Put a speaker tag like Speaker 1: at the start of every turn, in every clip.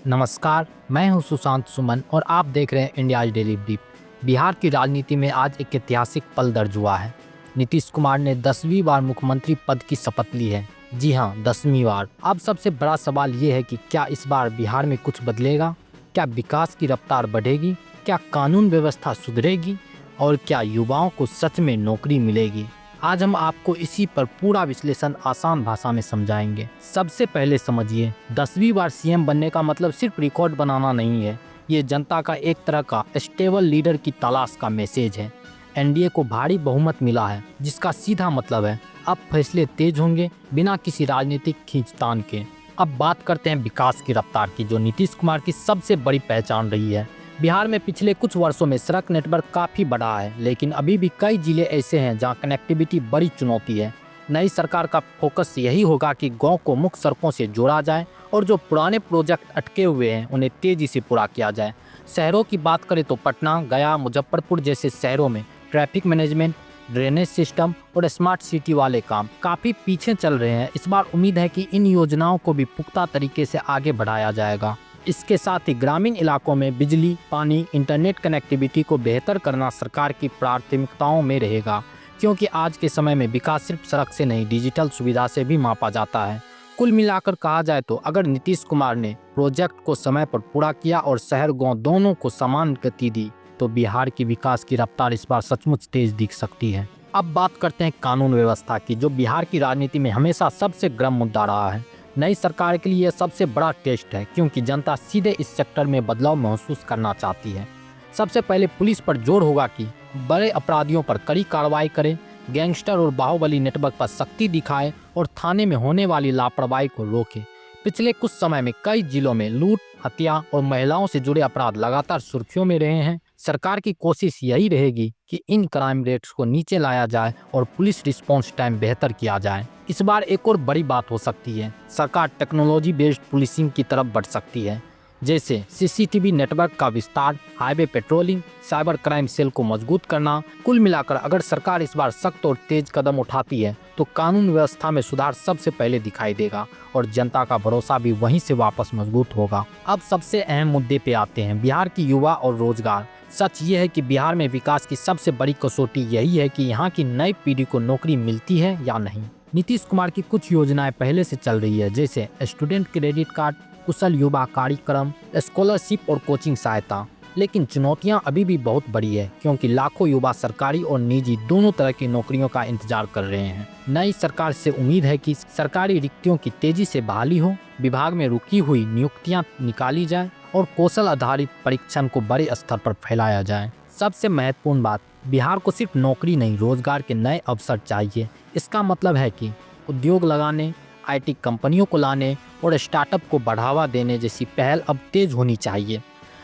Speaker 1: नमस्कार, मैं हूं सुशांत सुमन और आप देख रहे हैं इंडिया आज डेली ब्रीफ। बिहार की राजनीति में आज एक ऐतिहासिक पल दर्ज हुआ है। नीतीश कुमार ने 10वीं बार मुख्यमंत्री पद की शपथ ली है। जी हां, 10वीं बार। अब सबसे बड़ा सवाल ये है कि क्या इस बार बिहार में कुछ बदलेगा? क्या विकास की रफ्तार बढ़ेगी? क्या कानून व्यवस्था सुधरेगी? और क्या युवाओं को सच में नौकरी मिलेगी? आज हम आपको इसी पर पूरा विश्लेषण आसान भाषा में समझाएंगे। सबसे पहले समझिए, 10वीं बार सीएम बनने का मतलब सिर्फ रिकॉर्ड बनाना नहीं है। ये जनता का एक तरह का स्टेबल लीडर की तलाश का मैसेज है। एनडीए को भारी बहुमत मिला है, जिसका सीधा मतलब है अब फैसले तेज होंगे बिना किसी राजनीतिक खींचतान के। अब बात करते हैं विकास की रफ्तार की, जो नीतीश कुमार की सबसे बड़ी पहचान रही है। बिहार में पिछले कुछ वर्षों में सड़क नेटवर्क काफ़ी बढ़ा है, लेकिन अभी भी कई जिले ऐसे हैं जहां कनेक्टिविटी बड़ी चुनौती है। नई सरकार का फोकस यही होगा कि गांव को मुख्य सड़कों से जोड़ा जाए और जो पुराने प्रोजेक्ट अटके हुए हैं उन्हें तेज़ी से पूरा किया जाए। शहरों की बात करें तो पटना, गया, मुजफ्फरपुर जैसे शहरों में ट्रैफिक मैनेजमेंट, ड्रेनेज सिस्टम और स्मार्ट सिटी वाले काम काफ़ी पीछे चल रहे हैं। इस बार उम्मीद है कि इन योजनाओं को भी पुख्ता तरीके से आगे बढ़ाया जाएगा। इसके साथ ही ग्रामीण इलाकों में बिजली, पानी, इंटरनेट कनेक्टिविटी को बेहतर करना सरकार की प्राथमिकताओं में रहेगा, क्योंकि आज के समय में विकास सिर्फ सड़क से नहीं, डिजिटल सुविधा से भी मापा जाता है। कुल मिलाकर कहा जाए तो अगर नीतीश कुमार ने प्रोजेक्ट को समय पर पूरा किया और शहर गांव दोनों को समान गति दी, तो बिहार की विकास की रफ्तार इस बार सचमुच तेज दिख सकती है। अब बात करते हैं कानून व्यवस्था की, जो बिहार की राजनीति में हमेशा सबसे गर्म मुद्दा रहा है। नई सरकार के लिए यह सबसे बड़ा टेस्ट है, क्योंकि जनता सीधे इस सेक्टर में बदलाव महसूस करना चाहती है। सबसे पहले पुलिस पर जोर होगा कि बड़े अपराधियों पर कड़ी कार्रवाई करे, गैंगस्टर और बाहुबली नेटवर्क पर सख्ती दिखाए और थाने में होने वाली लापरवाही को रोके। पिछले कुछ समय में कई जिलों में लूट, हत्या और महिलाओं से जुड़े अपराध लगातार सुर्खियों में रहे हैं। सरकार की कोशिश यही रहेगी कि इन क्राइम रेट्स को नीचे लाया जाए और पुलिस रिस्पॉन्स टाइम बेहतर किया जाए। इस बार एक और बड़ी बात हो सकती है, सरकार टेक्नोलॉजी बेस्ड पुलिसिंग की तरफ बढ़ सकती है, जैसे सीसीटीवी नेटवर्क का विस्तार, highway patrolling, cyber crime cell को मजबूत करना। कुल मिलाकर अगर सरकार इस बार सख्त और तेज कदम उठाती है तो कानून व्यवस्था में सुधार सबसे पहले दिखाई देगा और जनता का भरोसा भी वहीं से वापस मजबूत होगा। अब सबसे अहम मुद्दे पे आते हैं, बिहार की युवा और रोजगार। सच ये है कि बिहार में विकास की सबसे बड़ी कसौटी यही है कि यहाँ की नई पीढ़ी को नौकरी मिलती है या नहीं। नीतीश कुमार की कुछ योजनाएं पहले से चल रही है, जैसे स्टूडेंट क्रेडिट कार्ड, कुशल युवा कार्यक्रम, स्कॉलरशिप और कोचिंग सहायता। लेकिन चुनौतियां अभी भी बहुत बड़ी है, क्योंकि लाखों युवा सरकारी और निजी दोनों तरह की नौकरियों का इंतजार कर रहे हैं। नई सरकार से उम्मीद है कि सरकारी रिक्तियों की तेजी से बहाली हो, विभाग में रुकी हुई नियुक्तियां निकाली जाए और कौशल आधारित परीक्षण को बड़े स्तर पर फैलाया जाए। सबसे महत्वपूर्ण बात, बिहार को सिर्फ नौकरी नहीं, रोजगार के नए अवसर चाहिए। इसका मतलब है कि उद्योग लगाने, आईटी कंपनियों को लाने और स्टार्टअप को बढ़ावा देने जैसी पहल अब तेज होनी चाहिए।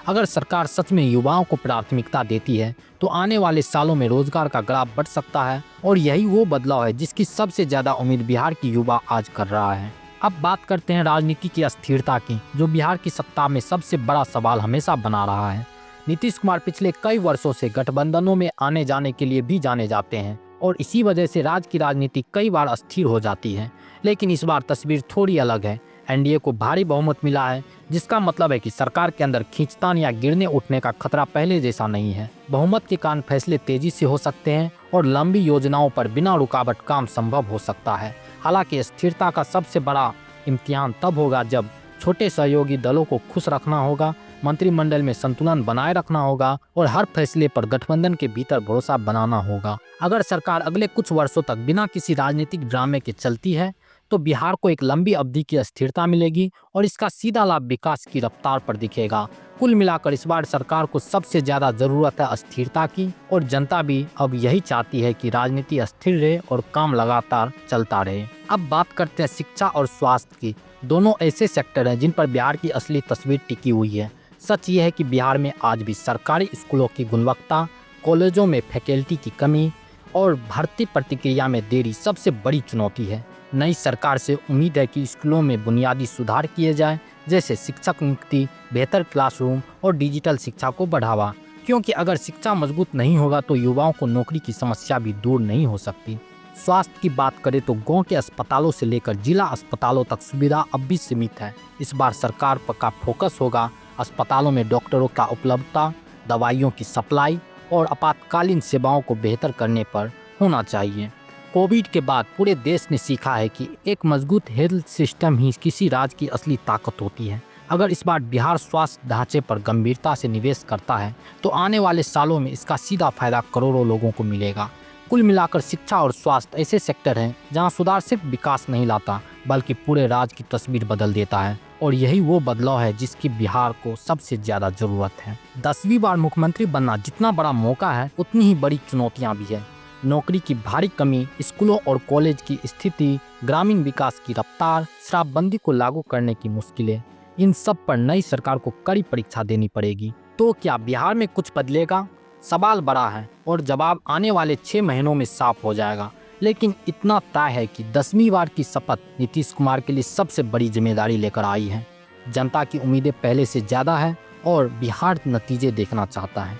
Speaker 1: अगर सरकार सच में युवाओं को प्राथमिकता देती है तो आने वाले सालों में रोजगार का ग्राफ बढ़ सकता है, और यही वो बदलाव है जिसकी सबसे ज्यादा उम्मीद बिहार की युवा आज कर रहा है। अब बात करते हैं राजनीति की अस्थिरता की, जो बिहार की सत्ता में सबसे बड़ा सवाल हमेशा बना रहा है। नीतीश कुमार पिछले कई वर्षों से गठबंधनों में आने जाने के लिए भी जाने जाते हैं और इसी वजह से राज्य की राजनीति कई बार अस्थिर हो जाती है। लेकिन इस बार तस्वीर थोड़ी अलग है। एनडीए को भारी बहुमत मिला है, जिसका मतलब है कि सरकार के अंदर खींचतान या गिरने उठने का खतरा पहले जैसा नहीं है। बहुमत के कारण फैसले तेजी से हो सकते हैं और लंबी योजनाओं पर बिना रुकावट काम संभव हो सकता है। हालांकि स्थिरता का सबसे बड़ा इम्तिहान तब होगा जब छोटे सहयोगी दलों को खुश रखना होगा, मंत्रिमंडल में संतुलन बनाए रखना होगा और हर फैसले पर गठबंधन के भीतर भरोसा बनाना होगा। अगर सरकार अगले कुछ वर्षों तक बिना किसी राजनीतिक ड्रामे के चलती है तो बिहार को एक लंबी अवधि की स्थिरता मिलेगी और इसका सीधा लाभ विकास की रफ्तार पर दिखेगा। कुल मिलाकर इस बार सरकार को सबसे ज्यादा जरूरत है स्थिरता की, और जनता भी अब यही चाहती है कि राजनीति स्थिर रहे और काम लगातार चलता रहे। अब बात करते हैं शिक्षा और स्वास्थ्य की। दोनों ऐसे सेक्टर हैं जिन पर बिहार की असली तस्वीर टिकी हुई है। सच ये है कि बिहार में आज भी सरकारी स्कूलों की गुणवत्ता, कॉलेजों में फैकल्टी की कमी और भर्ती प्रक्रिया में देरी सबसे बड़ी चुनौती है। नई सरकार से उम्मीद है कि स्कूलों में बुनियादी सुधार किए जाएं, जैसे शिक्षक नियुक्ति, बेहतर क्लासरूम और डिजिटल शिक्षा को बढ़ावा, क्योंकि अगर शिक्षा मजबूत नहीं होगा तो युवाओं को नौकरी की समस्या भी दूर नहीं हो सकती। स्वास्थ्य की बात करें तो गांव के अस्पतालों से लेकर जिला अस्पतालों तक सुविधा अब भी सीमित है। इस बार सरकार का फोकस होगा अस्पतालों में डॉक्टरों का उपलब्धता, दवाइयों की सप्लाई और आपातकालीन सेवाओं को बेहतर करने पर होना चाहिए। कोविड के बाद पूरे देश ने सीखा है कि एक मजबूत हेल्थ सिस्टम ही किसी राज्य की असली ताकत होती है। अगर इस बार बिहार स्वास्थ्य ढांचे पर गंभीरता से निवेश करता है तो आने वाले सालों में इसका सीधा फायदा करोड़ों लोगों को मिलेगा। कुल मिलाकर शिक्षा और स्वास्थ्य ऐसे सेक्टर हैं जहां सुधार सिर्फ विकास नहीं लाता बल्कि पूरे राज्य की तस्वीर बदल देता है, और यही वो बदलाव है जिसकी बिहार को सबसे ज्यादा जरूरत है। 10वीं बार मुख्यमंत्री बनना जितना बड़ा मौका है उतनी ही बड़ी चुनौतियां भी है। नौकरी की भारी कमी, स्कूलों और कॉलेज की स्थिति, ग्रामीण विकास की रफ्तार, शराबबंदी को लागू करने की मुश्किलें, इन सब पर नई सरकार को कड़ी परीक्षा देनी पड़ेगी। तो क्या बिहार में कुछ बदलेगा? सवाल बड़ा है और जवाब आने वाले 6 महीनों में साफ हो जाएगा। लेकिन इतना तय है कि 10वीं बार की शपथ नीतीश कुमार के लिए सबसे बड़ी जिम्मेदारी लेकर आई है। जनता की उम्मीदें पहले से ज़्यादा है और बिहार नतीजे देखना चाहता है।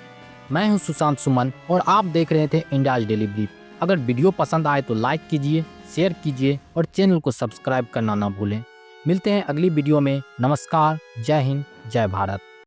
Speaker 1: मैं हूं सुशांत सुमन और आप देख रहे थे इंडिया डेली ब्रीफ। अगर वीडियो पसंद आए तो लाइक कीजिए, शेयर कीजिए और चैनल को सब्सक्राइब करना ना भूलें। मिलते हैं अगली वीडियो में। नमस्कार, जय हिंद, जय भारत।